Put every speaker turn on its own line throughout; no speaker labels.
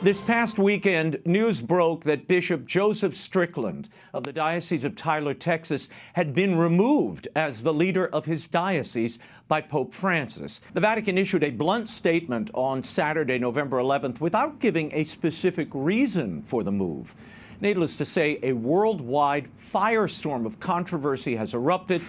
This past weekend, news broke that Bishop Joseph Strickland of the Diocese of Tyler, Texas, had been removed as the leader of his diocese by Pope Francis. The Vatican issued a blunt statement on Saturday, November 11th, without giving a specific reason for the move. Needless to say, a worldwide firestorm of controversy has erupted.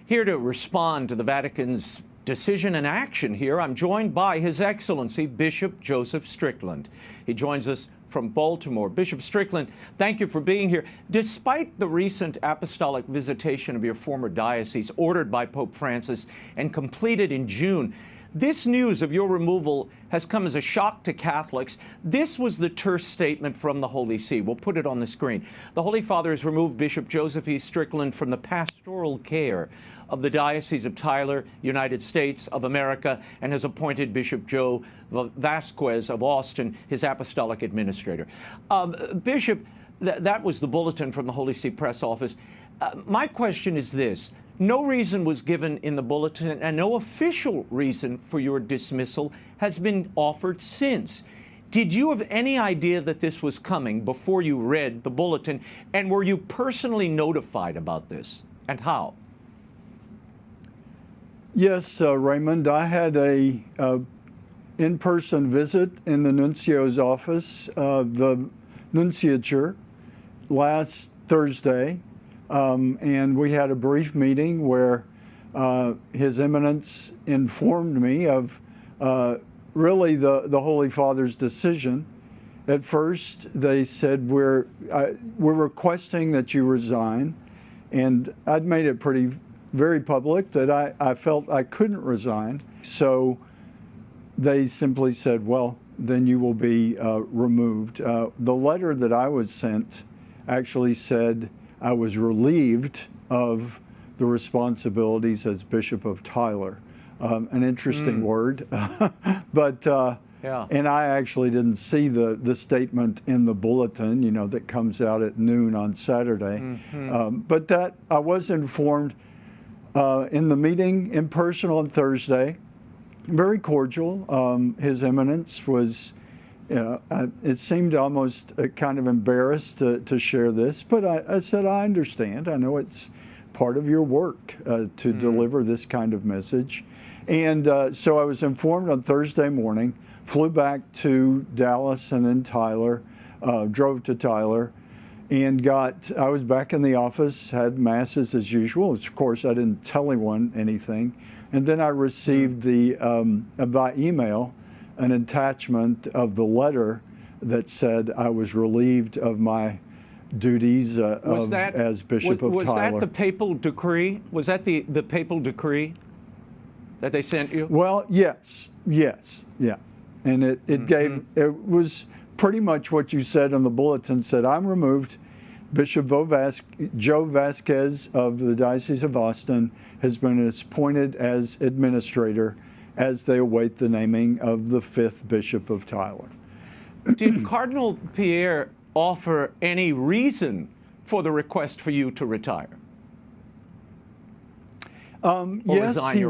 Here to respond to the Vatican's decision and action here, I'm joined by His Excellency Bishop Joseph Strickland. He joins us from Baltimore. Bishop Strickland, thank you for being here. Despite the recent apostolic visitation of your former diocese, ordered by Pope Francis and completed in June, this news of your removal has come as a shock to Catholics. This was the terse statement from the Holy See. We'll put it on the screen. The Holy Father has removed Bishop Joseph E. Strickland from the pastoral care of the Diocese of Tyler, United States of America, and has appointed Bishop Joe Vasquez of Austin his apostolic administrator. Bishop, that was the bulletin from the Holy See press office. My question is this. No reason was given in the bulletin, and no official reason for your dismissal has been offered since. Did you have any idea that this was coming before you read the bulletin, and were you personally notified about this, and how?
Yes, Raymond, I had a in-person visit in the nuncio's office, the nunciature, last Thursday, and we had a brief meeting where His Eminence informed me of really the Holy Father's decision. At first, they said, we're requesting that you resign, and I'd made it very public that I felt I couldn't resign. So they simply said, well, then you will be removed. The letter that I was sent actually said I was relieved of the responsibilities as Bishop of Tyler. An interesting word, but yeah. And I actually didn't see the statement in the bulletin, you know, that comes out at noon on Saturday. But that I was informed in the meeting in person on Thursday, very cordial. His Eminence was, you know, it seemed almost kind of embarrassed to share this, but I said, I understand. I know it's part of your work to deliver this kind of message. And so I was informed on Thursday morning, flew back to Dallas and then Tyler, drove to Tyler, and I was back in the office, had masses as usual. Of course, I didn't tell anyone anything. And then I received by email, an attachment of the letter that said I was relieved of my duties as Bishop of Tyler.
Was that the papal decree? Was that the papal decree that they sent you?
Well, yes, yeah. And it was pretty much what you said in the bulletin. Said, I'm removed. Bishop Joe Vasquez of the Diocese of Austin has been appointed as administrator as they await the naming of the 5th Bishop of Tyler.
Did Cardinal Pierre offer any reason for the request for you to retire?
Yes, he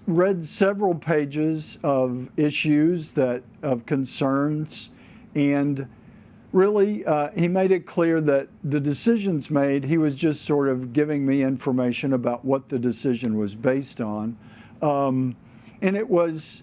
read several pages of issues of concerns, and really he made it clear that the decisions made, he was just sort of giving me information about what the decision was based on. And it was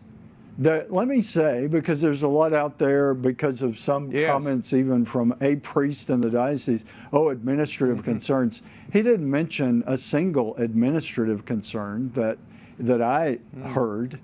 that, let me say, because there's a lot out there because of some comments even from a priest in the diocese, administrative concerns. He didn't mention a single administrative concern that I heard.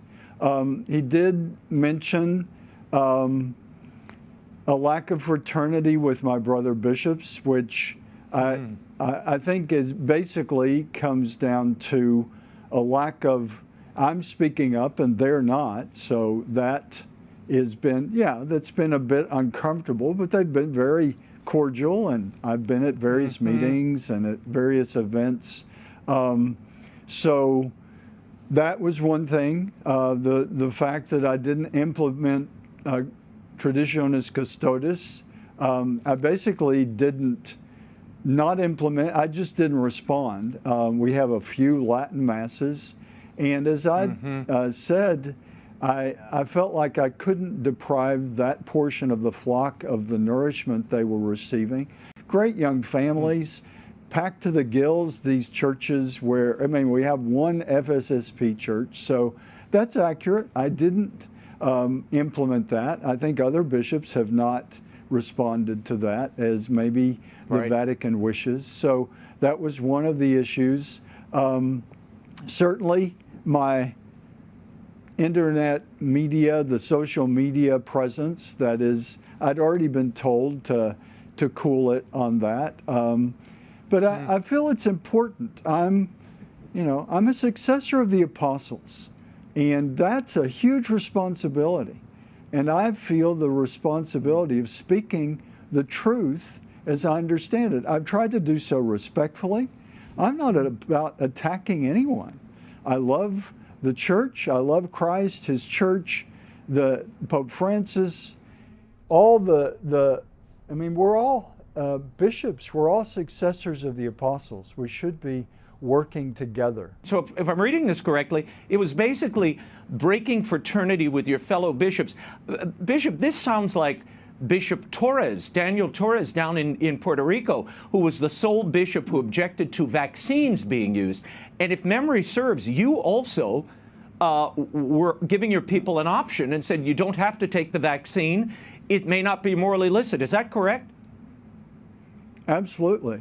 He did mention a lack of fraternity with my brother bishops, which I think basically comes down to a lack of, I'm speaking up and they're not, so that has been, that's been a bit uncomfortable, but they've been very cordial, and I've been at various meetings and at various events. So that was one thing. The fact that I didn't implement Traditionis Custodes, I basically didn't not implement, I just didn't respond. We have a few Latin masses, and as I said, I felt like I couldn't deprive that portion of the flock of the nourishment they were receiving. Great young families, packed to the gills, these churches where, I mean, we have one FSSP church, so that's accurate. I didn't implement that. I think other bishops have not responded to that as maybe the Vatican wishes. So that was one of the issues. Certainly my internet media, the social media presence, that is, I'd already been told to cool it on that. But I feel it's important. I'm a successor of the apostles, and that's a huge responsibility. And I feel the responsibility of speaking the truth as I understand it. I've tried to do so respectfully. I'm not about attacking anyone. I love the church. I love Christ, His church, the Pope Francis, all I mean, we're all bishops. We're all successors of the apostles. We should be working together.
So if I'm reading this correctly, it was basically breaking fraternity with your fellow bishops. Bishop, this sounds like Bishop Torres, Daniel Torres down in Puerto Rico, who was the sole bishop who objected to vaccines being used. And if memory serves, you also were giving your people an option and said you don't have to take the vaccine. It may not be morally illicit. Is that correct?
Absolutely.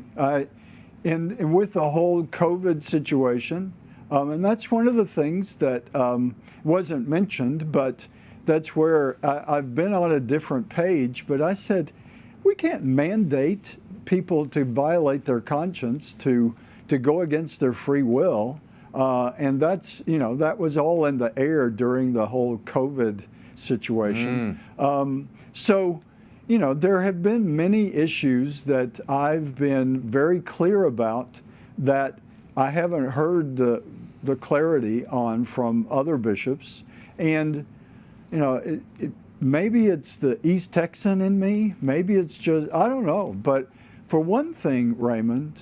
And with the whole COVID situation, and that's one of the things that wasn't mentioned, but that's where I've been on a different page, but I said, we can't mandate people to violate their conscience, to go against their free will. And that's, that was all in the air during the whole COVID situation. So, there have been many issues that I've been very clear about that I haven't heard the clarity on from other bishops. And, maybe it's the East Texan in me, maybe it's just, I don't know. But for one thing, Raymond,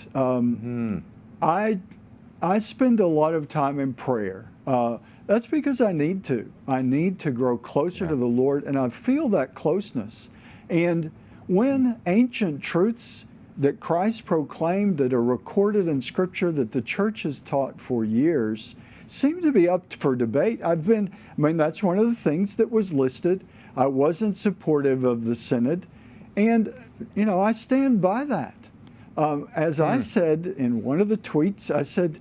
I spend a lot of time in prayer. That's because I need to. I need to grow closer to the Lord, and I feel that closeness. And when ancient truths that Christ proclaimed that are recorded in Scripture that the church has taught for years seem to be up for debate, that's one of the things that was listed. I wasn't supportive of the synod, and, I stand by that. As I said in one of the tweets, I said,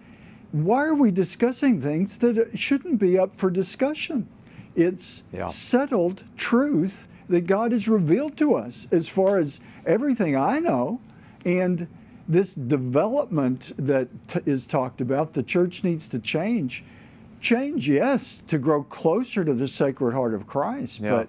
why are we discussing things that shouldn't be up for discussion? It's settled truth that God has revealed to us as far as everything I know. And this development that is talked about, the church needs to change. Change, yes, to grow closer to the Sacred Heart of Christ, but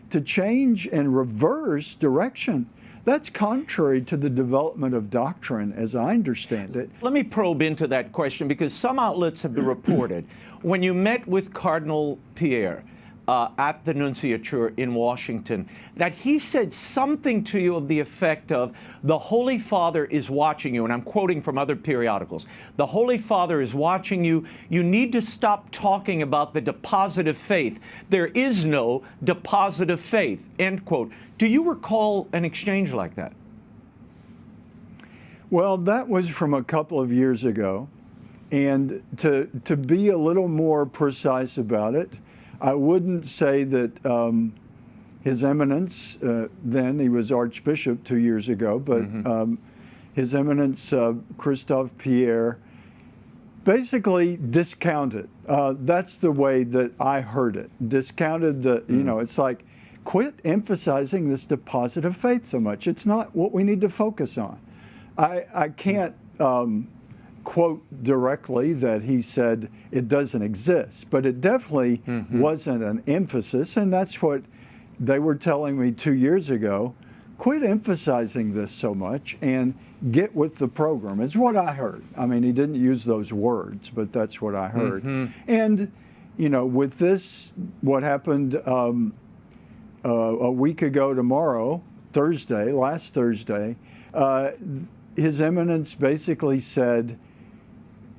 to change and reverse direction, that's contrary to the development of doctrine as I understand it.
Let me probe into that question, because some outlets have reported when you met with Cardinal Pierre at the Nunciature in Washington, that he said something to you of the effect of, the Holy Father is watching you, and I'm quoting from other periodicals, the Holy Father is watching you, you need to stop talking about the deposit of faith. There is no deposit of faith, end quote. Do you recall an exchange like that?
Well, that was from a couple of years ago, and to be a little more precise about it, I wouldn't say that His Eminence, then he was Archbishop 2 years ago, but His Eminence Christophe Pierre basically discounted. That's the way that I heard it. Discounted the, it's like, quit emphasizing this deposit of faith so much. It's not what we need to focus on. I can't quote directly that he said it doesn't exist, but it definitely wasn't an emphasis, and that's what they were telling me 2 years ago. Quit emphasizing this so much and get with the program. It's what I heard. I mean, he didn't use those words, but that's what I heard. And, with this, what happened a week ago tomorrow, last Thursday, His Eminence basically said,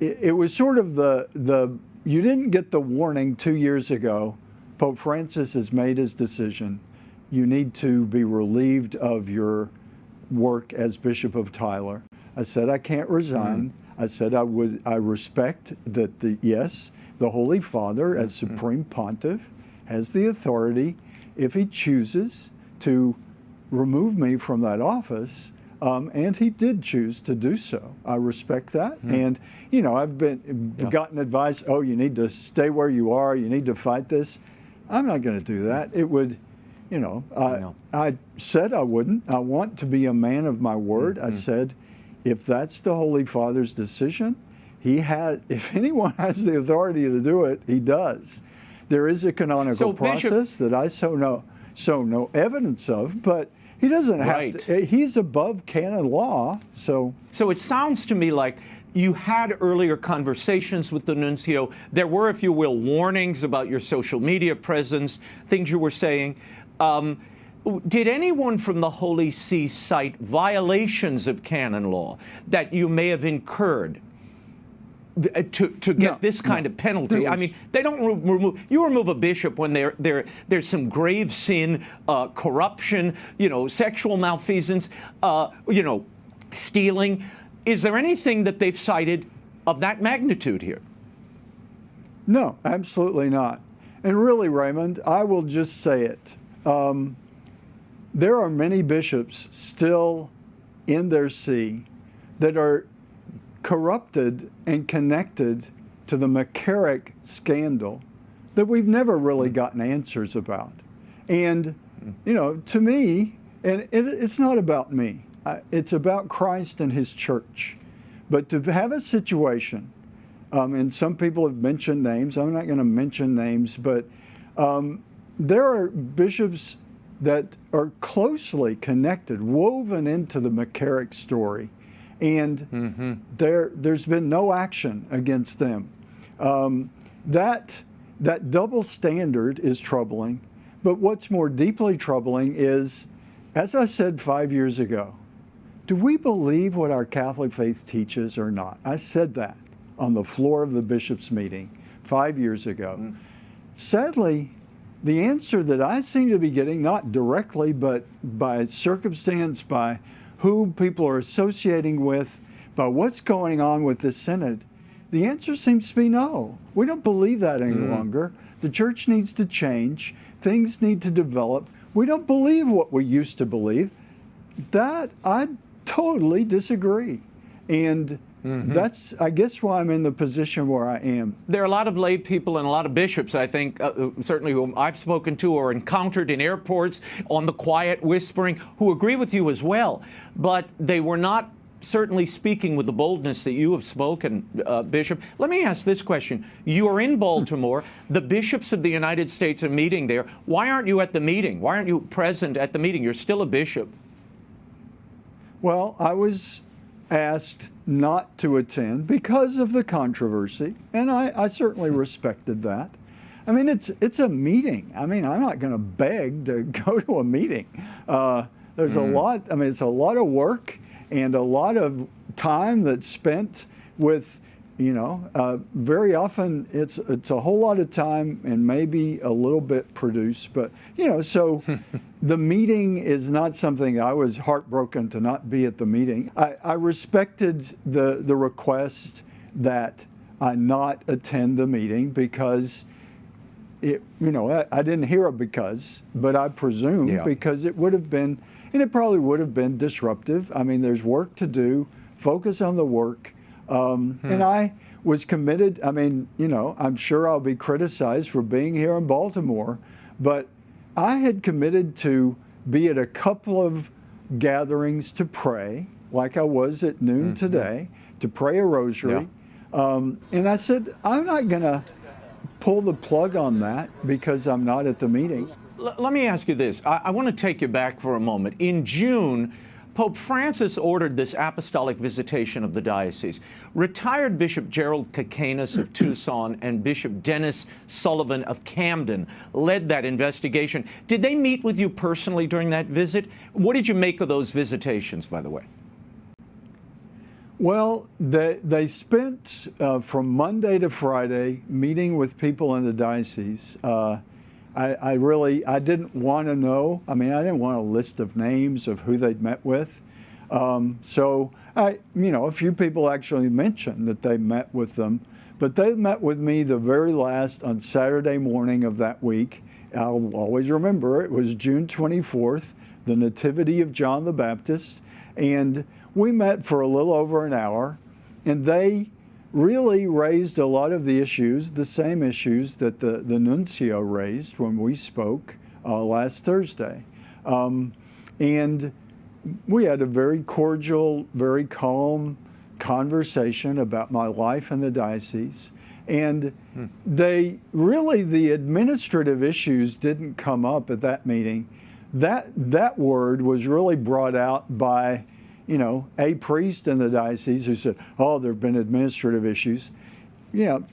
it was sort of the you didn't get the warning 2 years ago Pope Francis has made his decision. You need to be relieved of your work as Bishop of Tyler. I said I can't resign. I said I respect that the Holy Father as Supreme Pontiff has the authority, if he chooses, to remove me from that office, and he did choose to do so. I respect that. And, you know, I've gotten advice, oh, you need to stay where you are, you need to fight this. I'm not going to do that. It would, you know, I said I wouldn't. I want to be a man of my word. I said, if that's the Holy Father's decision, if anyone has the authority to do it, he does. There is a canonical process that I show no evidence of, but he doesn't have to. He's above canon law, so
it sounds to me like you had earlier conversations with the nuncio. There were, if you will, warnings about your social media presence, things you were saying. Did anyone from the Holy See cite violations of canon law that you may have incurred to get this kind of penalty? I mean, they don't remove a bishop when there's some grave sin, corruption, you know, sexual malfeasance, you know, stealing. Is there anything that they've cited of that magnitude here?
No, absolutely not. And really, Raymond, I will just say it. There are many bishops still in their see that are corrupted and connected to the McCarrick scandal that we've never really gotten answers about. And, you know, to me, and it's not about me, it's about Christ and his church. But to have a situation, and some people have mentioned names, I'm not going to mention names, but there are bishops that are closely connected, woven into the McCarrick story, and there's been no action against them. That double standard is troubling, but what's more deeply troubling is, as I said 5 years ago, do we believe what our Catholic faith teaches or not? I said that on the floor of the bishops' meeting 5 years ago. Sadly, the answer that I seem to be getting, not directly, but by circumstance, by who people are associating with, by what's going on with this synod, the answer seems to be no. We don't believe that any longer. The church needs to change. Things need to develop. We don't believe what we used to believe. That, I totally disagree. And that's, I guess, why I'm in the position where I am.
There are a lot of lay people and a lot of bishops, I think, certainly whom I've spoken to or encountered in airports on the quiet whispering, who agree with you as well. But they were not certainly speaking with the boldness that you have spoken, Bishop. Let me ask this question. You are in Baltimore. The bishops of the United States are meeting there. Why aren't you at the meeting? Why aren't you present at the meeting? You're still a bishop.
Well, I was asked not to attend because of the controversy, and I certainly respected that. I mean, it's a meeting. I mean, I'm not going to beg to go to a meeting. There's a lot, I mean, it's a lot of work and a lot of time that's spent with, you know, very often it's a whole lot of time and maybe a little bit produced, but, you know, so the meeting is not something. I was heartbroken to not be at the meeting. I respected the request that I not attend the meeting because it, you know, I didn't hear a because, but I presume because it would have been, and it probably would have been disruptive. I mean, there's work to do, focus on the work. And I was committed. I mean, you know, I'm sure I'll be criticized for being here in Baltimore, but I had committed to be at a couple of gatherings to pray, like I was at noon today, to pray a rosary. And I said, I'm not going to pull the plug on that because I'm not at the meeting.
Let me ask you this. I want to take you back for a moment. In June, Pope Francis ordered this apostolic visitation of the diocese. Retired Bishop Gerald Kakanis of Tucson and Bishop Dennis Sullivan of Camden led that investigation. Did they meet with you personally during that visit? What did you make of those visitations, by the way?
Well, they spent from Monday to Friday meeting with people in the diocese. I didn't want to know. I mean, I didn't want a list of names of who they'd met with. So a few people actually mentioned that they met with them, but they met with me the very last on Saturday morning of that week. I'll always remember it was June 24th, the Nativity of John the Baptist, and we met for a little over an hour, and they really raised a lot of the issues, the same issues that the nuncio raised when we spoke last Thursday. And we had a very cordial, very calm conversation about my life in the diocese. And the administrative issues didn't come up at that meeting. That word was really brought out by, a priest in the diocese who said, oh, there have been administrative issues.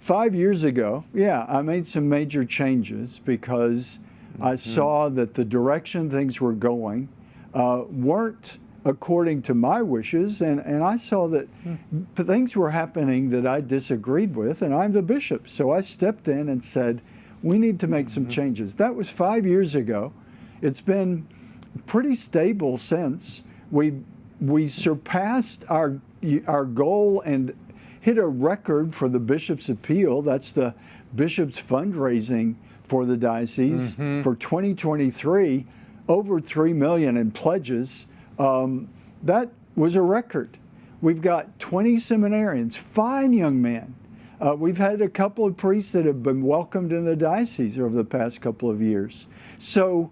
5 years ago, I made some major changes because I saw that the direction things were going weren't according to my wishes, and I saw that things were happening that I disagreed with, and I'm the bishop. So I stepped in and said, we need to make some changes. That was 5 years ago. It's been pretty stable since. We surpassed our goal and hit a record for the bishop's appeal. That's the bishop's fundraising for the diocese for 2023, over $3 million in pledges. That was a record. We've got 20 seminarians, fine young men. We've had a couple of priests that have been welcomed in the diocese over the past couple of years. So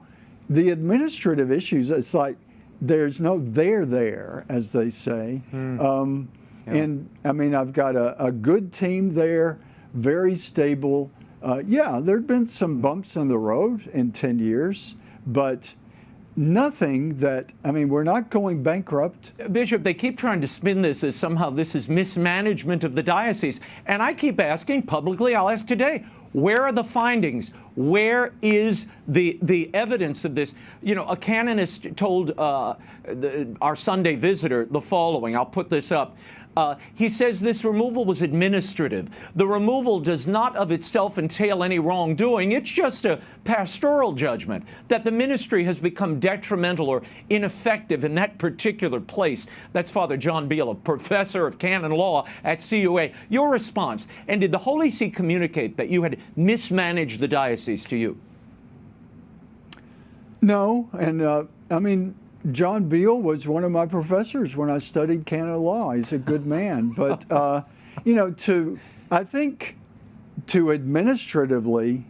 the administrative issues, it's like there's no there, as they say. And I mean, I've got a good team there, very stable. There've been some bumps in the road in 10 years, but nothing that, we're not going bankrupt.
Bishop, they keep trying to spin this as somehow this is mismanagement of the diocese. And I keep asking publicly, I'll ask today, where are the findings? Where is the evidence of this? A canonist told our Sunday visitor the following. I'll put this up. He says this removal was administrative. The removal does not of itself entail any wrongdoing. It's just a pastoral judgment that the ministry has become detrimental or ineffective in that particular place. That's Father John Beale, a professor of canon law at CUA. Your response, and did the Holy See communicate that you had mismanaged the diocese to you?
No, and John Beale was one of my professors when I studied canon law. He's a good man. But, I think to administratively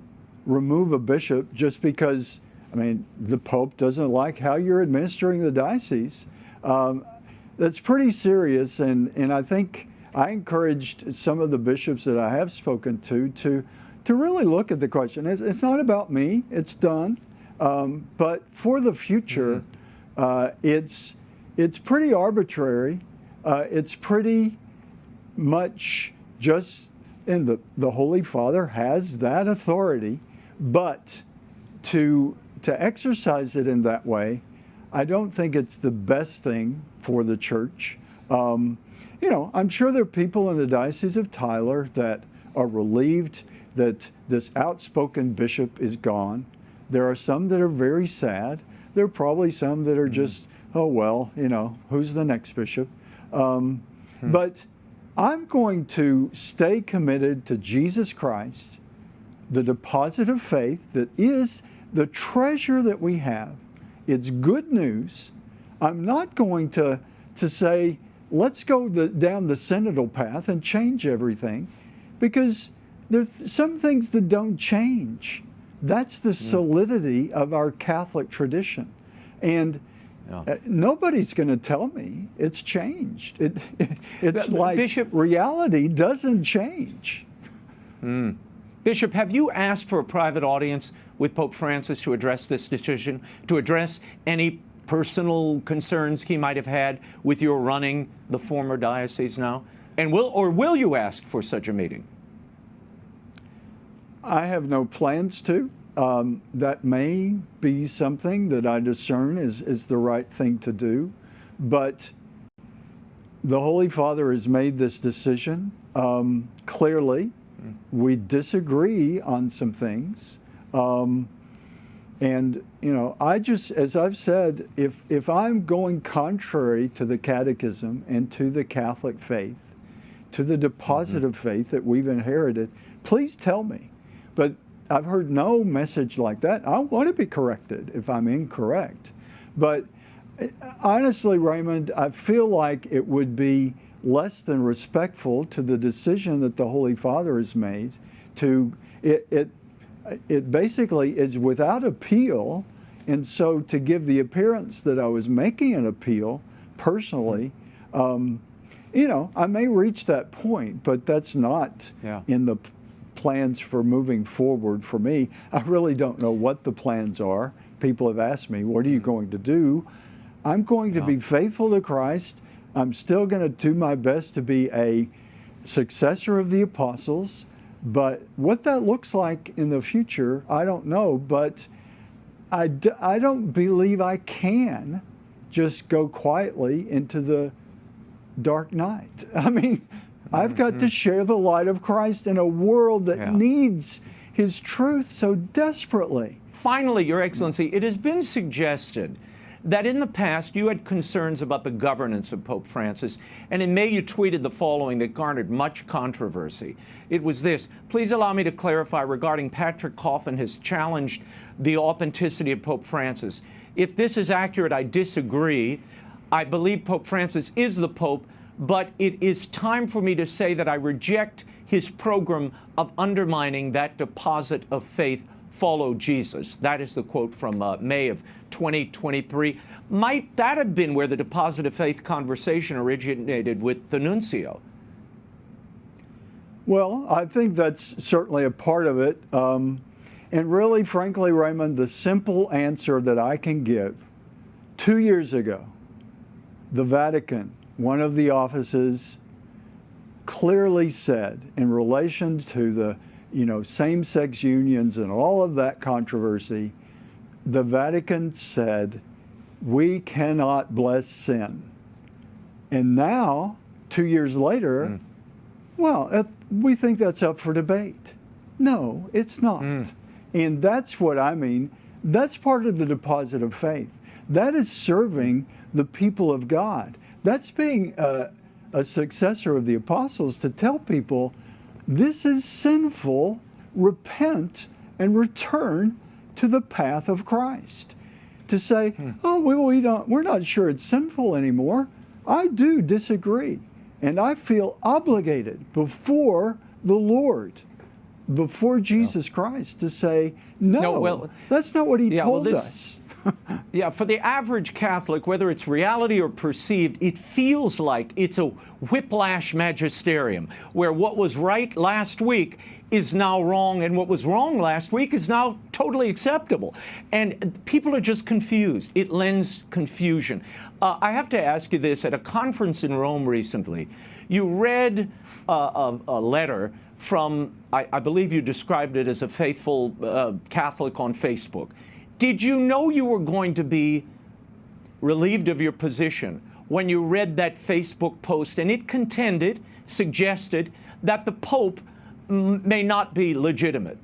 remove a bishop just because, the Pope doesn't like how you're administering the diocese, that's pretty serious. And I think I encouraged some of the bishops that I have spoken to really look at the question. It's not about me. It's done. But for the future, it's pretty arbitrary. It's pretty much just, and the Holy Father has that authority, but to exercise it in that way, I don't think it's the best thing for the church. I'm sure there are people in the Diocese of Tyler that are relieved that this outspoken bishop is gone. There are some that are very sad. There are probably some that are just, oh, well, who's the next bishop? But I'm going to stay committed to Jesus Christ, the deposit of faith that is the treasure that we have. It's good news. I'm not going to say, let's go down the synodal path and change everything, because there's some things that don't change. That's the solidity of our Catholic tradition. And nobody's going to tell me it's changed. It's like Bishop, reality doesn't change.
Bishop, have you asked for a private audience with Pope Francis to address this decision, to address any personal concerns he might have had with your running the former diocese now? And will you ask for such a meeting?
I have no plans to. That may be something that I discern is the right thing to do. But the Holy Father has made this decision. Clearly, we disagree on some things. And, you know, as I've said, if I'm going contrary to the catechism and to the Catholic faith, to the deposit of faith that we've inherited, please tell me. But I've heard no message like that. I want to be corrected if I'm incorrect. But honestly, Raymond, I feel like it would be less than respectful to the decision that the Holy Father has made. It basically is without appeal, and so to give the appearance that I was making an appeal personally, you know, I may reach that point, but that's not in the plans for moving forward for me. I really don't know what the plans are. People have asked me, what are you going to do? I'm going to be faithful to Christ. I'm still going to do my best to be a successor of the apostles, but what that looks like in the future, I don't know, but I don't believe I can just go quietly into the dark night. I mean, I've got to share the light of Christ in a world that needs His truth so desperately.
Finally, Your Excellency, it has been suggested that in the past you had concerns about the governance of Pope Francis, and in May you tweeted the following that garnered much controversy. It was this: please allow me to clarify regarding Patrick Coffin has challenged the authenticity of Pope Francis. If this is accurate, I disagree. I believe Pope Francis is the Pope, but it is time for me to say that I reject his program of undermining that deposit of faith. Follow Jesus. That is the quote from May of 2023. Might that have been where the deposit of faith conversation originated with the nuncio?
Well, I think that's certainly a part of it. And really, frankly, Raymond, the simple answer that I can give, 2 years ago, the Vatican, one of the offices, clearly said in relation to the same-sex unions and all of that controversy, the Vatican said, we cannot bless sin. And now, 2 years later, well, we think that's up for debate. No, it's not. And that's what I mean. That's part of the deposit of faith. That is serving the people of God. That's being a successor of the apostles, to tell people, this is sinful, repent and return to the path of Christ. To say, oh, we're not sure it's sinful anymore. I do disagree. And I feel obligated before the Lord, before Jesus Christ, to say, no, that's not what He told us.
Yeah, for the average Catholic, whether it's reality or perceived, it feels like it's a whiplash magisterium, where what was right last week is now wrong, and what was wrong last week is now totally acceptable. And people are just confused. It lends confusion. I have to ask you this. At a conference in Rome recently, you read a letter from, I believe you described it as a faithful Catholic on Facebook. Did you know you were going to be relieved of your position when you read that Facebook post and it suggested that the Pope may not be legitimate?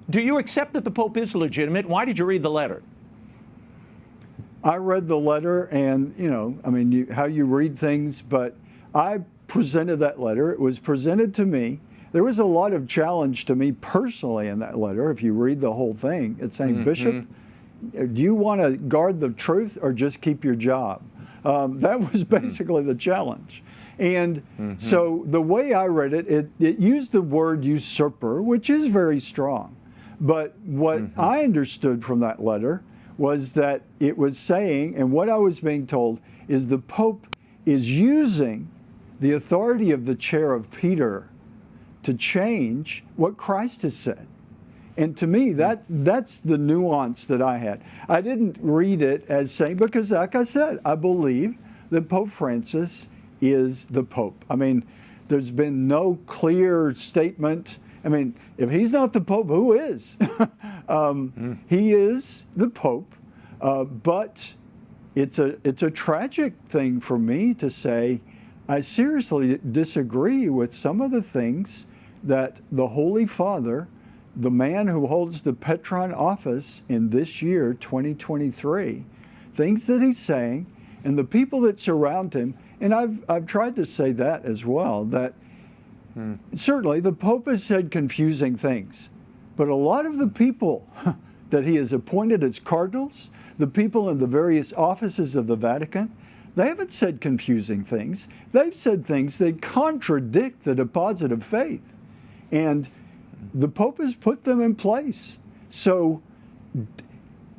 Do you accept that the Pope is legitimate? Why did you read the letter?
I read the letter, and, I mean, how you read things, but I presented that letter. It was presented to me. There was a lot of challenge to me personally in that letter. If you read the whole thing, it's saying, Bishop, do you want to guard the truth or just keep your job? That was basically the challenge. And so the way I read it, it used the word usurper, which is very strong. But what I understood from that letter was that it was saying, and what I was being told, is the Pope is using the authority of the chair of Peter to change what Christ has said. And to me, that's the nuance that I had. I didn't read it as saying, because like I said, I believe that Pope Francis is the Pope. I mean, there's been no clear statement. I mean, if he's not the Pope, who is? He is the Pope, but it's a tragic thing for me to say, I seriously disagree with some of the things that the Holy Father the man who holds the Patron office in this year, 2023, things that he's saying, and the people that surround him, and I've tried to say that as well, that certainly the Pope has said confusing things, but a lot of the people that he has appointed as cardinals, the people in the various offices of the Vatican, they haven't said confusing things. They've said things that contradict the deposit of faith. And the Pope has put them in place. So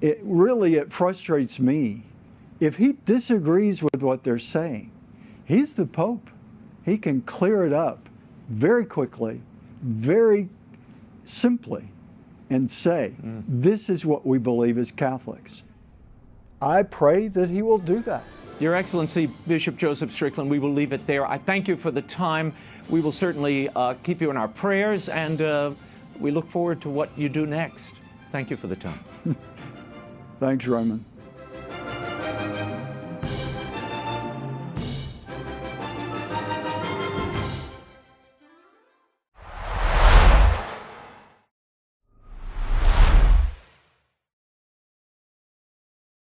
it frustrates me. If he disagrees with what they're saying, he's the Pope. He can clear it up very quickly, very simply, and say, this is what we believe as Catholics. I pray that he will do that.
Your Excellency, Bishop Joseph Strickland, we will leave it there. I thank you for the time. We will certainly keep you in our prayers, and we look forward to what you do next. Thank you for the time.
Thanks, Raymond.